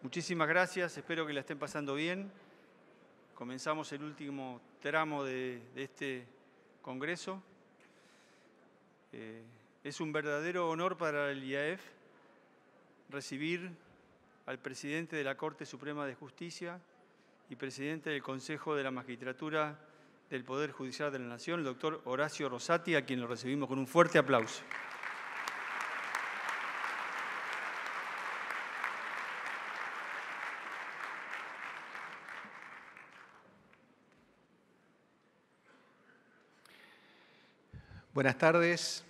Muchísimas gracias, espero que la estén pasando bien. Comenzamos el último tramo de este congreso. Es un verdadero honor para el IAEF recibir al presidente de la Corte Suprema de Justicia y presidente del Consejo de la Magistratura del Poder Judicial de la Nación, el doctor Horacio Rosati, a quien lo recibimos con un fuerte aplauso. Buenas tardes.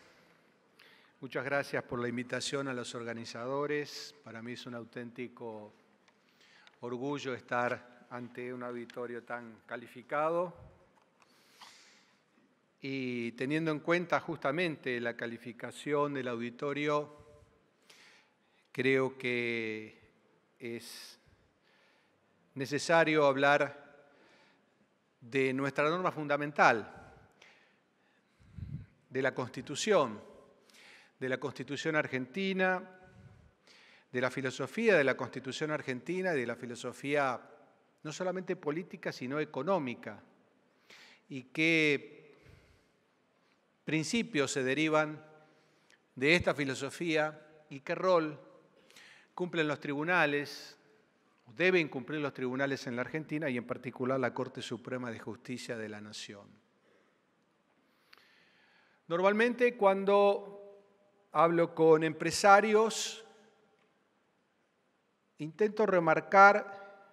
Muchas gracias por la invitación a los organizadores. Para mí es un auténtico orgullo estar ante un auditorio tan calificado. Y teniendo en cuenta justamente la calificación del auditorio, creo que es necesario hablar de nuestra norma fundamental, de la Constitución argentina, de la filosofía de la Constitución argentina y de la filosofía no solamente política, sino económica, y qué principios se derivan de esta filosofía y qué rol cumplen los tribunales, deben cumplir los tribunales en la Argentina y en particular la Corte Suprema de Justicia de la Nación. Normalmente cuando hablo con empresarios, intento remarcar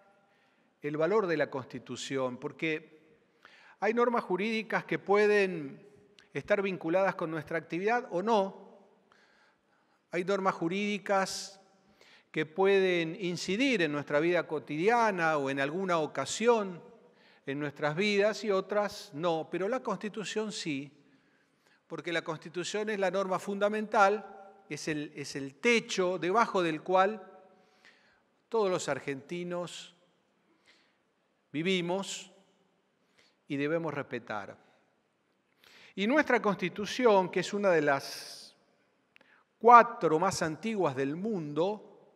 el valor de la Constitución, porque hay normas jurídicas que pueden estar vinculadas con nuestra actividad o no. Hay normas jurídicas que pueden incidir en nuestra vida cotidiana o en alguna ocasión en nuestras vidas y otras no, pero la Constitución sí. Porque la Constitución es la norma fundamental, es el techo debajo del cual todos los argentinos vivimos y debemos respetar. Y nuestra Constitución, que es una de las 4 más antiguas del mundo,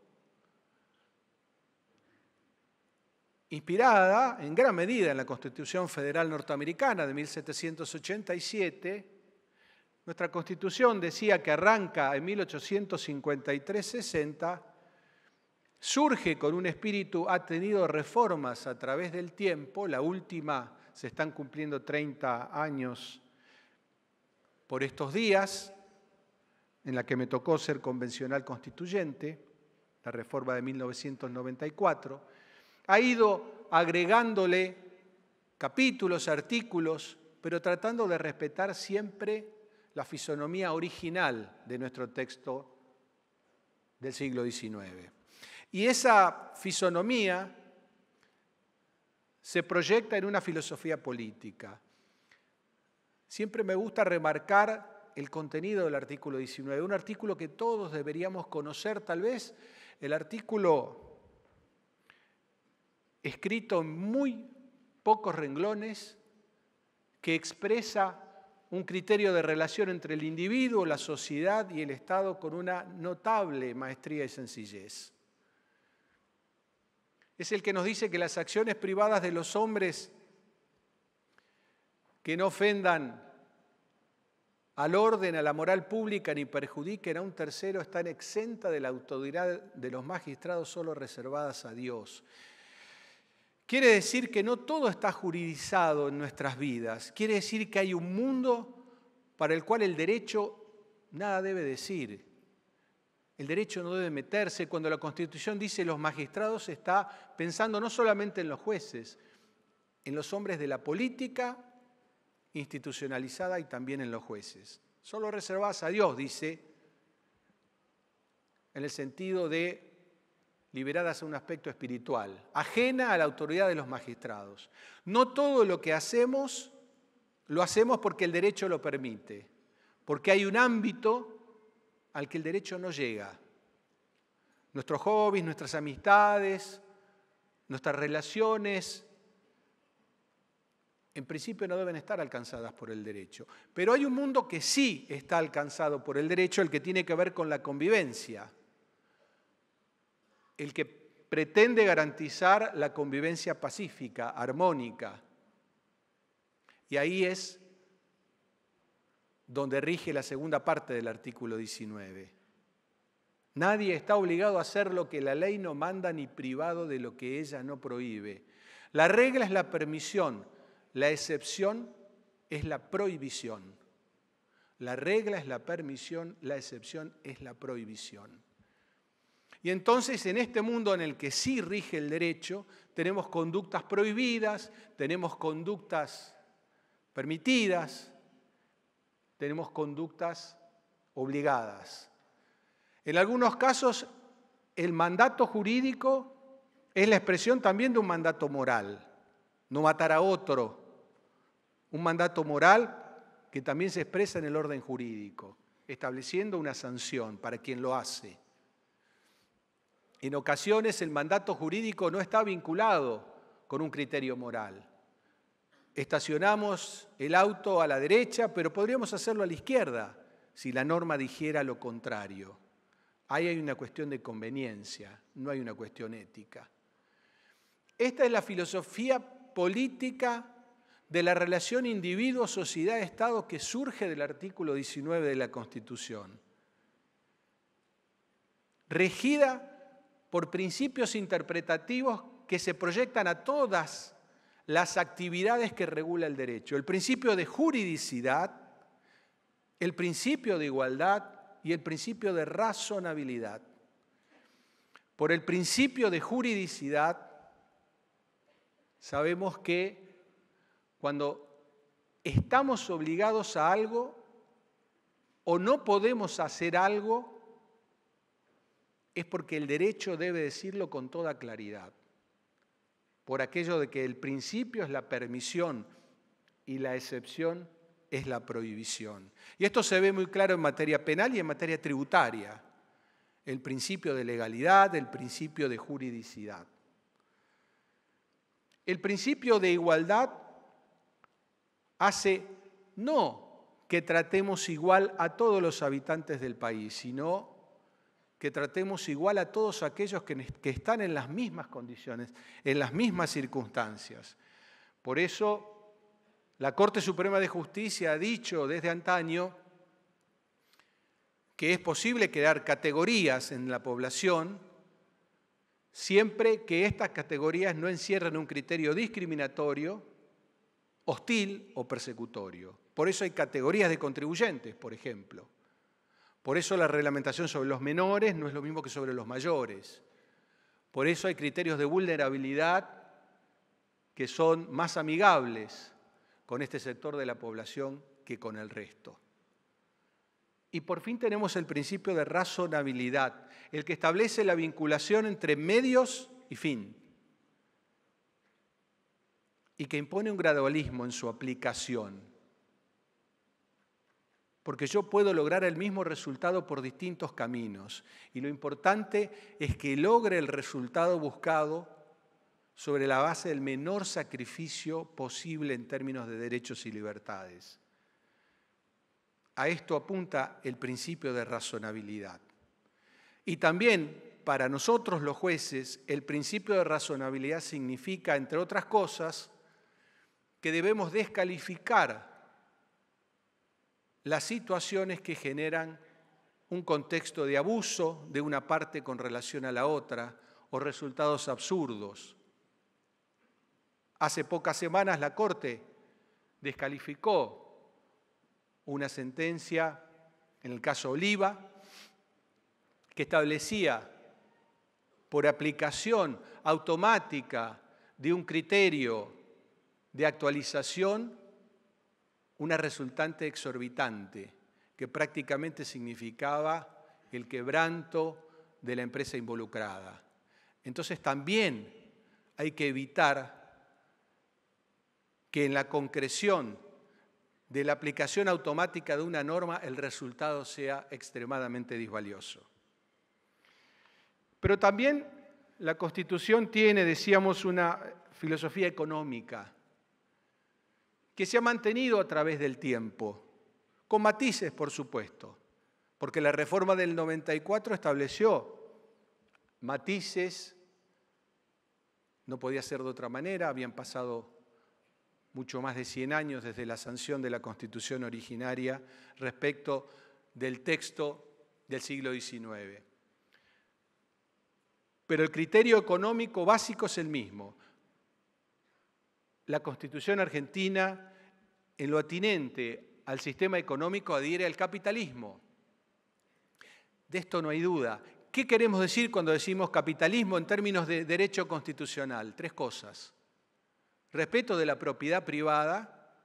inspirada en gran medida en la Constitución Federal Norteamericana de 1787, nuestra Constitución decía que arranca en 1853-60, surge con un espíritu, ha tenido reformas a través del tiempo, la última se están cumpliendo 30 años por estos días, en la que me tocó ser convencional constituyente, la reforma de 1994, ha ido agregándole capítulos, artículos, pero tratando de respetar siempre la fisonomía original de nuestro texto del siglo XIX. Y esa fisonomía se proyecta en una filosofía política. Siempre me gusta remarcar el contenido del artículo 19, un artículo que todos deberíamos conocer, tal vez el artículo escrito en muy pocos renglones que expresa un criterio de relación entre el individuo, la sociedad y el Estado con una notable maestría y sencillez. Es el que nos dice que las acciones privadas de los hombres que no ofendan al orden, a la moral pública ni perjudiquen a un tercero están exentas de la autoridad de los magistrados, solo reservadas a Dios. Quiere decir que no todo está juridizado en nuestras vidas. Quiere decir que hay un mundo para el cual el derecho nada debe decir. El derecho no debe meterse. Cuando la Constitución dice los magistrados, está pensando no solamente en los jueces, en los hombres de la política institucionalizada y también en los jueces. Solo reservadas a Dios, dice, en el sentido de liberadas a un aspecto espiritual, ajena a la autoridad de los magistrados. No todo lo que hacemos, lo hacemos porque el derecho lo permite, porque hay un ámbito al que el derecho no llega. Nuestros hobbies, nuestras amistades, nuestras relaciones, en principio no deben estar alcanzadas por el derecho. Pero hay un mundo que sí está alcanzado por el derecho, el que tiene que ver con la convivencia, el que pretende garantizar la convivencia pacífica, armónica. Y ahí es donde rige la segunda parte del artículo 19. Nadie está obligado a hacer lo que la ley no manda ni privado de lo que ella no prohíbe. La regla es la permisión, la excepción es la prohibición. La regla es la permisión, la excepción es la prohibición. Y entonces en este mundo en el que sí rige el derecho, tenemos conductas prohibidas, tenemos conductas permitidas, tenemos conductas obligadas. En algunos casos, el mandato jurídico es la expresión también de un mandato moral. No matar a otro. Un mandato moral que también se expresa en el orden jurídico, estableciendo una sanción para quien lo hace. En ocasiones, el mandato jurídico no está vinculado con un criterio moral. Estacionamos el auto a la derecha, pero podríamos hacerlo a la izquierda si la norma dijera lo contrario. Ahí hay una cuestión de conveniencia, no hay una cuestión ética. Esta es la filosofía política de la relación individuo-sociedad-Estado que surge del artículo 19 de la Constitución, regida por principios interpretativos que se proyectan a todas las actividades que regula el derecho. El principio de juridicidad, el principio de igualdad y el principio de razonabilidad. Por el principio de juridicidad, sabemos que cuando estamos obligados a algo o no podemos hacer algo, es porque el derecho debe decirlo con toda claridad. Por aquello de que el principio es la permisión y la excepción es la prohibición. Y esto se ve muy claro en materia penal y en materia tributaria. El principio de legalidad, el principio de juridicidad. El principio de igualdad hace no que tratemos igual a todos los habitantes del país, sino que tratemos igual a todos aquellos que están en las mismas condiciones, en las mismas circunstancias. Por eso, la Corte Suprema de Justicia ha dicho desde antaño que es posible crear categorías en la población siempre que estas categorías no encierren un criterio discriminatorio, hostil o persecutorio. Por eso hay categorías de contribuyentes, por ejemplo. Por eso la reglamentación sobre los menores no es lo mismo que sobre los mayores. Por eso hay criterios de vulnerabilidad que son más amigables con este sector de la población que con el resto. Y por fin tenemos el principio de razonabilidad, el que establece la vinculación entre medios y fin, y que impone un gradualismo en su aplicación. Porque yo puedo lograr el mismo resultado por distintos caminos, y lo importante es que logre el resultado buscado sobre la base del menor sacrificio posible en términos de derechos y libertades. A esto apunta el principio de razonabilidad. Y también, para nosotros los jueces, el principio de razonabilidad significa, entre otras cosas, que debemos descalificar las situaciones que generan un contexto de abuso de una parte con relación a la otra o resultados absurdos. Hace pocas semanas la Corte descalificó una sentencia, en el caso Oliva, que establecía por aplicación automática de un criterio de actualización una resultante exorbitante que prácticamente significaba el quebranto de la empresa involucrada. Entonces también hay que evitar que en la concreción de la aplicación automática de una norma el resultado sea extremadamente disvalioso. Pero también la Constitución tiene, decíamos, una filosofía económica que se ha mantenido a través del tiempo, con matices, por supuesto, porque la reforma del 94 estableció matices No podía ser de otra manera, habían pasado mucho más de 100 años desde la sanción de la Constitución originaria respecto del texto del siglo XIX. Pero el criterio económico básico es el mismo. La Constitución argentina, en lo atinente al sistema económico, adhiere al capitalismo. De esto no hay duda. ¿Qué queremos decir cuando decimos capitalismo en términos de derecho constitucional? 3 cosas. Respeto de la propiedad privada,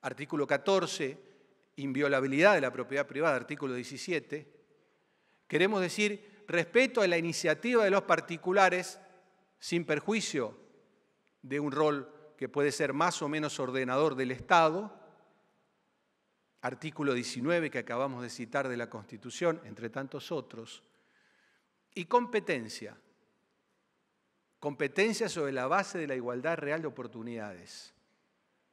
artículo 14, inviolabilidad de la propiedad privada, artículo 17. Queremos decir respeto a la iniciativa de los particulares sin perjuicio de un rol que puede ser más o menos ordenador del Estado, artículo 19 que acabamos de citar de la Constitución, entre tantos otros, y competencia. Competencia sobre la base de la igualdad real de oportunidades,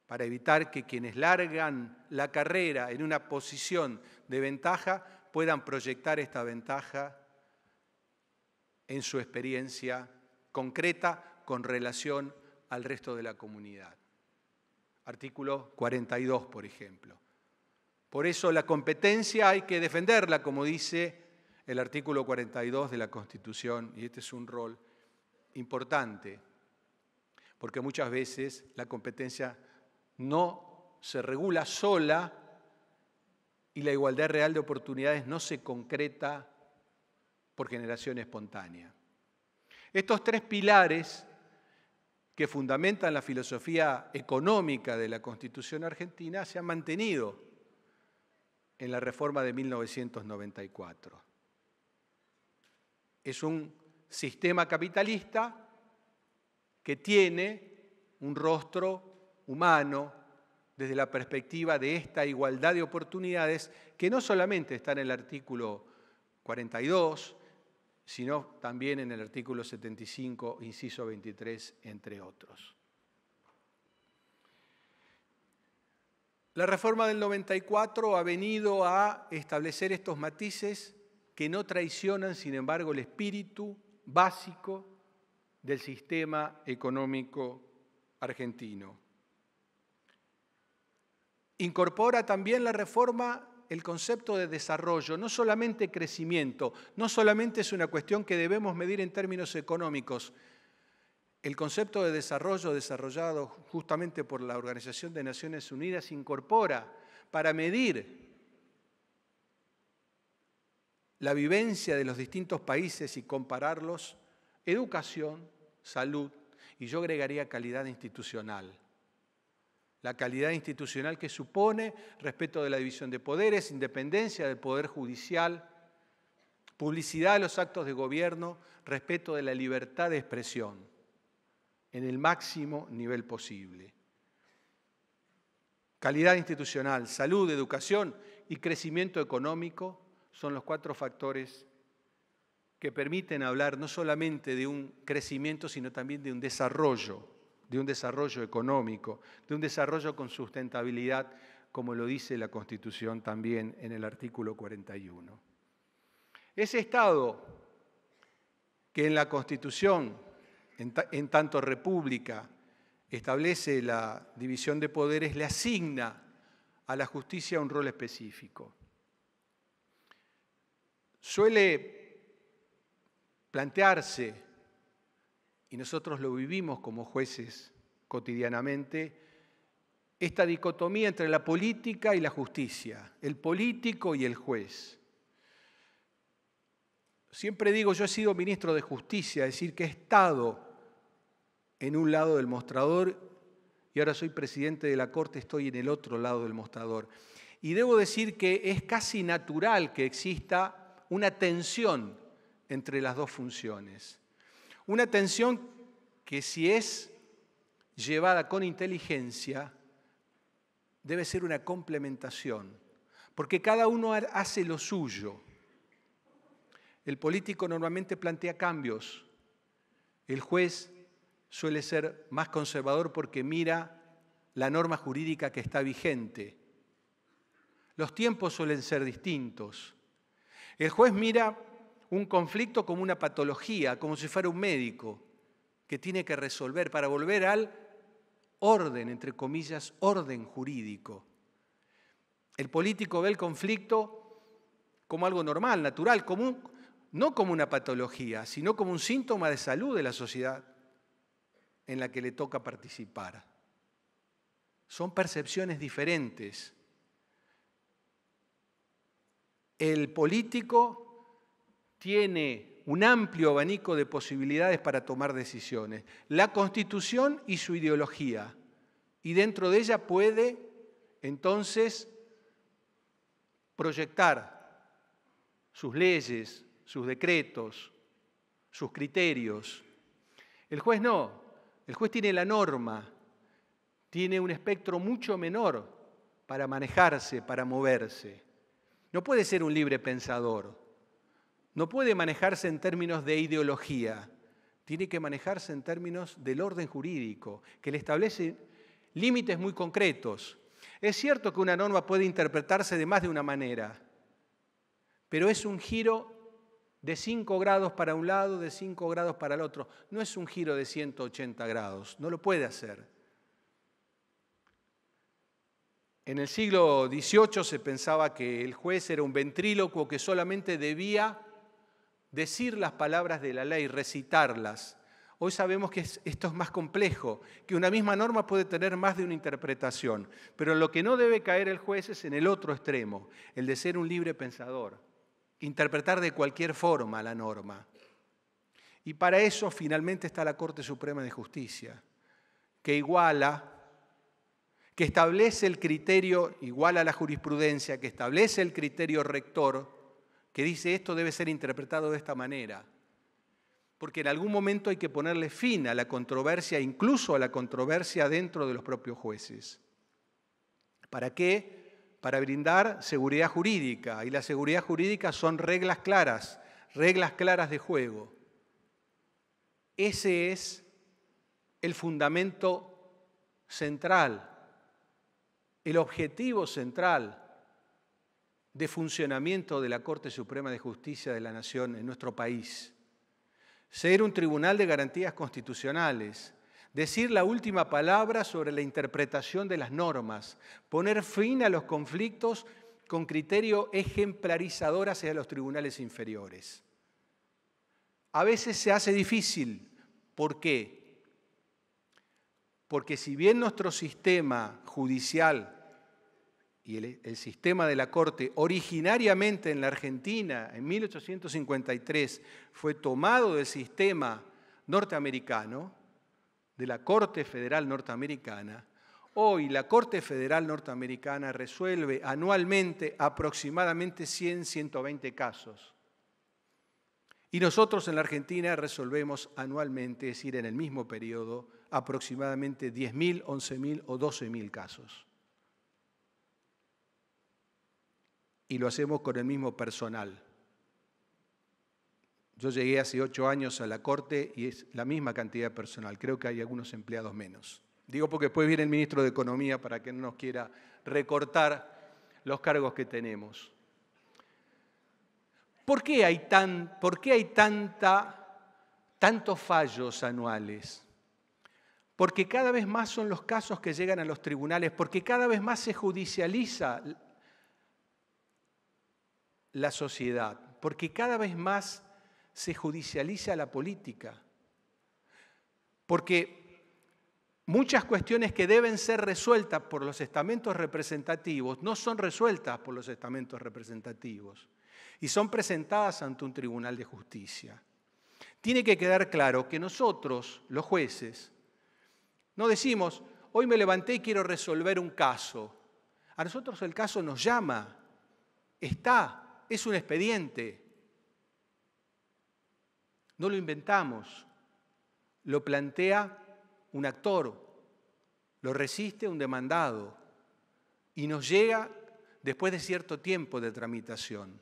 para evitar que quienes largan la carrera en una posición de ventaja puedan proyectar esta ventaja en su experiencia concreta con relación al resto de la comunidad. Artículo 42, por ejemplo. Por eso la competencia hay que defenderla, como dice el artículo 42 de la Constitución, y este es un rol importante, porque muchas veces la competencia no se regula sola y la igualdad real de oportunidades no se concreta por generación espontánea. Estos 3 pilares que fundamentan la filosofía económica de la Constitución argentina se han mantenido en la reforma de 1994. Es un sistema capitalista que tiene un rostro humano desde la perspectiva de esta igualdad de oportunidades que no solamente está en el artículo 42, sino también en el artículo 75, inciso 23, entre otros. La reforma del 94 ha venido a establecer estos matices que no traicionan, sin embargo, el espíritu básico del sistema económico argentino. Incorpora también la reforma el concepto de desarrollo, no solamente crecimiento, no solamente es una cuestión que debemos medir en términos económicos. El concepto de desarrollo desarrollado justamente por la Organización de Naciones Unidas incorpora para medir la vivencia de los distintos países y compararlos, educación, salud y yo agregaría calidad institucional. La calidad institucional que supone respeto de la división de poderes, independencia del poder judicial, publicidad de los actos de gobierno, respeto de la libertad de expresión en el máximo nivel posible. Calidad institucional, salud, educación y crecimiento económico son los 4 factores que permiten hablar no solamente de un crecimiento, sino también de un desarrollo económico, de un desarrollo con sustentabilidad, como lo dice la Constitución también en el artículo 41. Ese Estado que en la Constitución, en tanto república, establece la división de poderes, le asigna a la justicia un rol específico. Suele plantearse, y nosotros lo vivimos como jueces cotidianamente, esta dicotomía entre la política y la justicia, el político y el juez. Siempre digo, yo he sido ministro de Justicia, es decir, que he estado en un lado del mostrador y ahora soy presidente de la Corte, estoy en el otro lado del mostrador. Y debo decir que es casi natural que exista una tensión entre las dos funciones. Una tensión que si es llevada con inteligencia, debe ser una complementación, porque cada uno hace lo suyo. El político normalmente plantea cambios, el juez suele ser más conservador porque mira la norma jurídica que está vigente. Los tiempos suelen ser distintos. El juez mira un conflicto como una patología, como si fuera un médico. que tiene que resolver para volver al orden, entre comillas, orden jurídico. El político ve el conflicto como algo normal, natural, no como una patología, sino como un síntoma de salud de la sociedad en la que le toca participar. Son percepciones diferentes. El político tiene un amplio abanico de posibilidades para tomar decisiones. La Constitución y su ideología. Y dentro de ella puede, entonces, proyectar sus leyes, sus decretos, sus criterios. El juez no. El juez tiene la norma, tiene un espectro mucho menor para manejarse, para moverse. No puede ser un libre pensador, no puede manejarse en términos de ideología, tiene que manejarse en términos del orden jurídico, que le establece límites muy concretos. Es cierto que una norma puede interpretarse de más de una manera, pero es un giro de 5 grados para un lado, de 5 grados para el otro. No es un giro de 180 grados, no lo puede hacer. En el siglo XVIII se pensaba que el juez era un ventrílocuo que solamente debía decir las palabras de la ley, recitarlas. Hoy sabemos que esto es más complejo, que una misma norma puede tener más de una interpretación, pero lo que no debe caer el juez es en el otro extremo, el de ser un libre pensador. Interpretar de cualquier forma la norma. Y para eso finalmente está la Corte Suprema de Justicia, que iguala, que establece el criterio, iguala la jurisprudencia, que establece el criterio rector, que dice esto debe ser interpretado de esta manera. Porque en algún momento hay que ponerle fin a la controversia, incluso a la controversia dentro de los propios jueces. ¿Para qué? Para brindar seguridad jurídica, y la seguridad jurídica son reglas claras de juego. Ese es el fundamento central, el objetivo central de funcionamiento de la Corte Suprema de Justicia de la Nación en nuestro país. Ser un tribunal de garantías constitucionales, decir la última palabra sobre la interpretación de las normas, poner fin a los conflictos con criterio ejemplarizador hacia los tribunales inferiores. A veces se hace difícil. ¿Por qué? Porque si bien nuestro sistema judicial y el sistema de la Corte originariamente en la Argentina, en 1853, fue tomado del sistema norteamericano, de la Corte Federal Norteamericana, hoy la Corte Federal Norteamericana resuelve anualmente aproximadamente 100-120 casos. Y nosotros en la Argentina resolvemos anualmente, es decir, en el mismo periodo, aproximadamente 10.000, 11.000 o 12.000 casos. Y lo hacemos con el mismo personal. Yo llegué hace 8 años a la Corte y es la misma cantidad de personal. Creo que hay algunos empleados menos. Digo porque después viene el ministro de Economía para que no nos quiera recortar los cargos que tenemos. ¿Por qué hay tantos fallos anuales? Porque cada vez más son los casos que llegan a los tribunales, porque cada vez más se judicializa la sociedad, porque cada vez más se judicializa la política, porque muchas cuestiones que deben ser resueltas por los estamentos representativos no son resueltas por los estamentos representativos y son presentadas ante un tribunal de justicia. Tiene que quedar claro que nosotros, los jueces, no decimos, hoy me levanté y quiero resolver un caso. A nosotros el caso nos llama, es un expediente. No lo inventamos, lo plantea un actor, lo resiste un demandado y nos llega después de cierto tiempo de tramitación.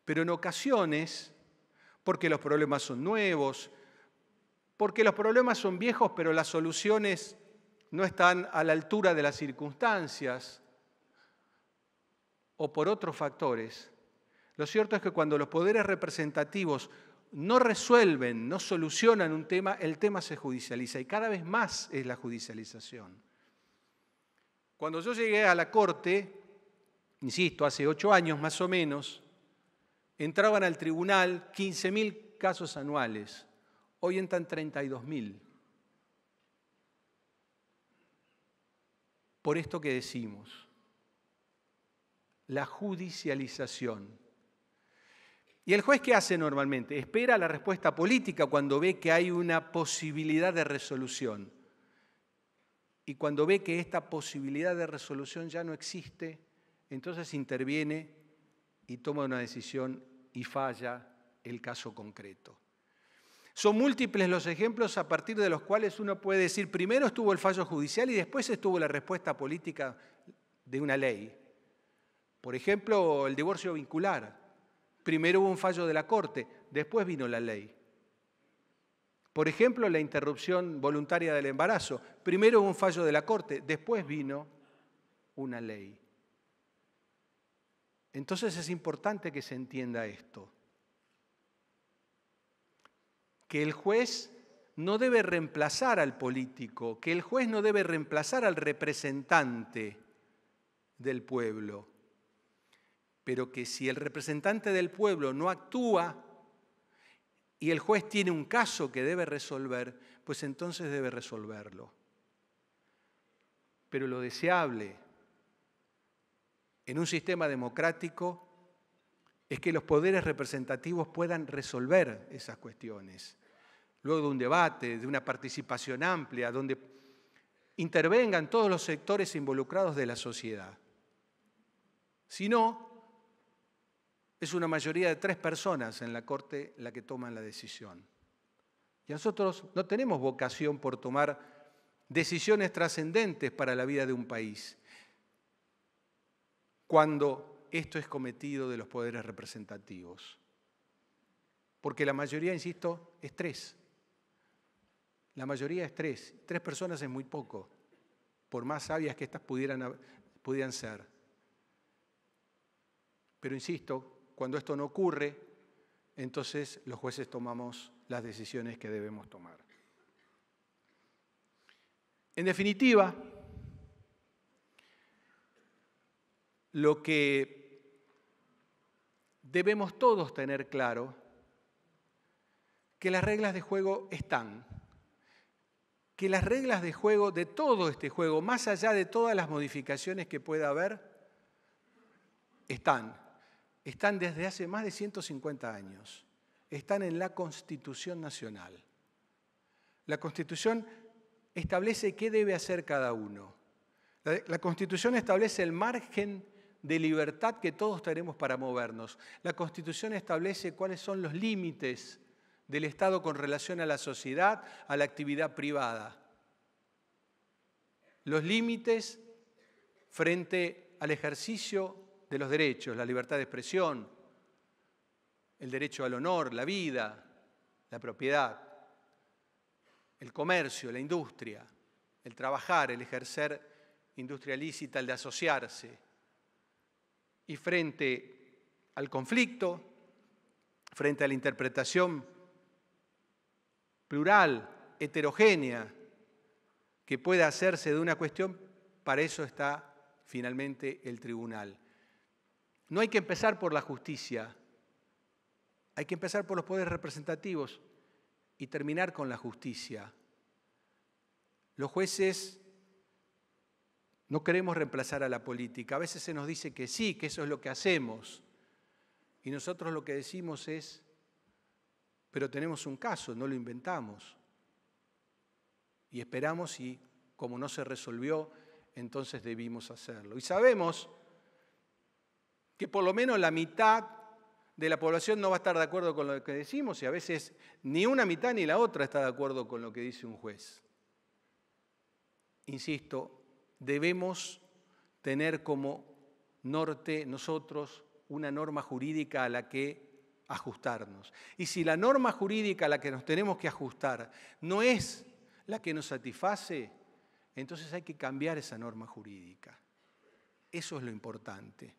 Pero en ocasiones, porque los problemas son nuevos, porque los problemas son viejos, pero las soluciones no están a la altura de las circunstancias, o por otros factores, lo cierto es que cuando los poderes representativos no resuelven, no solucionan un tema, el tema se judicializa y cada vez más es la judicialización. Cuando yo llegué a la Corte, insisto, hace 8 años más o menos, entraban al tribunal 15.000 casos anuales. Hoy entran 32.000. Por esto que decimos, la judicialización. ¿Y el juez qué hace normalmente? Espera la respuesta política cuando ve que hay una posibilidad de resolución. Y cuando ve que esta posibilidad de resolución ya no existe, entonces interviene y toma una decisión y falla el caso concreto. Son múltiples los ejemplos a partir de los cuales uno puede decir, primero estuvo el fallo judicial y después estuvo la respuesta política de una ley. Por ejemplo, el divorcio vincular. Primero hubo un fallo de la Corte, después vino la ley. Por ejemplo, la interrupción voluntaria del embarazo. Primero hubo un fallo de la Corte, después vino una ley. Entonces es importante que se entienda esto. Que el juez no debe reemplazar al político, que el juez no debe reemplazar al representante del pueblo, pero que si el representante del pueblo no actúa y el juez tiene un caso que debe resolver, pues entonces debe resolverlo. Pero lo deseable en un sistema democrático es que los poderes representativos puedan resolver esas cuestiones. Luego de un debate, de una participación amplia, donde intervengan todos los sectores involucrados de la sociedad. Si no, es una mayoría de 3 personas en la Corte la que toman la decisión. Y nosotros no tenemos vocación por tomar decisiones trascendentes para la vida de un país, cuando esto es cometido de los poderes representativos. Porque la mayoría, insisto, es 3. La mayoría es 3. 3 personas es muy poco, por más sabias que estas pudieran ser. Pero insisto, cuando esto no ocurre, entonces los jueces tomamos las decisiones que debemos tomar. En definitiva, lo que debemos todos tener claro, que las reglas de juego están, que las reglas de juego de todo este juego, más allá de todas las modificaciones que pueda haber, están desde hace más de 150 años, están en la Constitución Nacional. La Constitución establece qué debe hacer cada uno. La Constitución establece el margen de libertad que todos tenemos para movernos. La Constitución establece cuáles son los límites del Estado con relación a la sociedad, a la actividad privada. Los límites frente al ejercicio de los derechos, la libertad de expresión, el derecho al honor, la vida, la propiedad, el comercio, la industria, el trabajar, el ejercer industria lícita, el de asociarse. Y frente al conflicto, frente a la interpretación plural, heterogénea, que pueda hacerse de una cuestión, para eso está finalmente el tribunal. No hay que empezar por la justicia, hay que empezar por los poderes representativos y terminar con la justicia. Los jueces no queremos reemplazar a la política. A veces se nos dice que sí, que eso es lo que hacemos. Y nosotros lo que decimos es, pero tenemos un caso, no lo inventamos. Y esperamos y como no se resolvió, entonces debimos hacerlo. Y sabemos que por lo menos la mitad de la población no va a estar de acuerdo con lo que decimos y a veces ni una mitad ni la otra está de acuerdo con lo que dice un juez. Insisto, debemos tener como norte nosotros una norma jurídica a la que ajustarnos. Y si la norma jurídica a la que nos tenemos que ajustar no es la que nos satisface, entonces hay que cambiar esa norma jurídica. Eso es lo importante.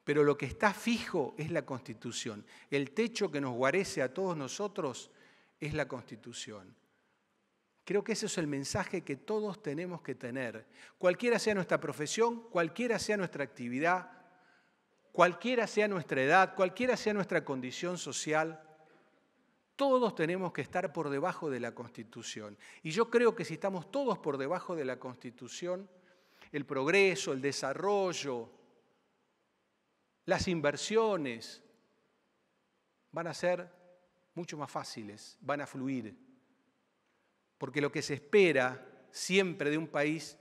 Pero lo que está fijo es la Constitución. El techo que nos guarece a todos nosotros es la Constitución. Creo que ese es el mensaje que todos tenemos que tener. Cualquiera sea nuestra profesión, cualquiera sea nuestra actividad, cualquiera sea nuestra edad, cualquiera sea nuestra condición social, todos tenemos que estar por debajo de la Constitución. Y yo creo que si estamos todos por debajo de la Constitución, el progreso, el desarrollo, las inversiones van a ser mucho más fáciles, van a fluir. Porque lo que se espera siempre de un país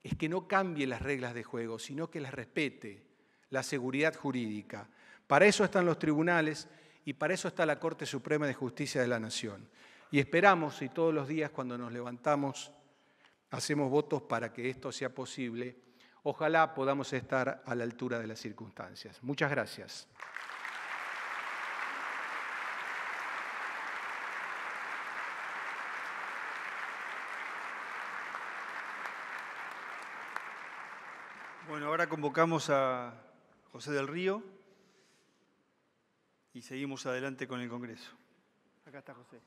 es que no cambie las reglas de juego, sino que las respete, la seguridad jurídica. Para eso están los tribunales y para eso está la Corte Suprema de Justicia de la Nación. Y esperamos, y todos los días cuando nos levantamos hacemos votos para que esto sea posible, ojalá podamos estar a la altura de las circunstancias. Muchas gracias. Bueno, ahora convocamos a José del Río y seguimos adelante con el Congreso. Acá está José.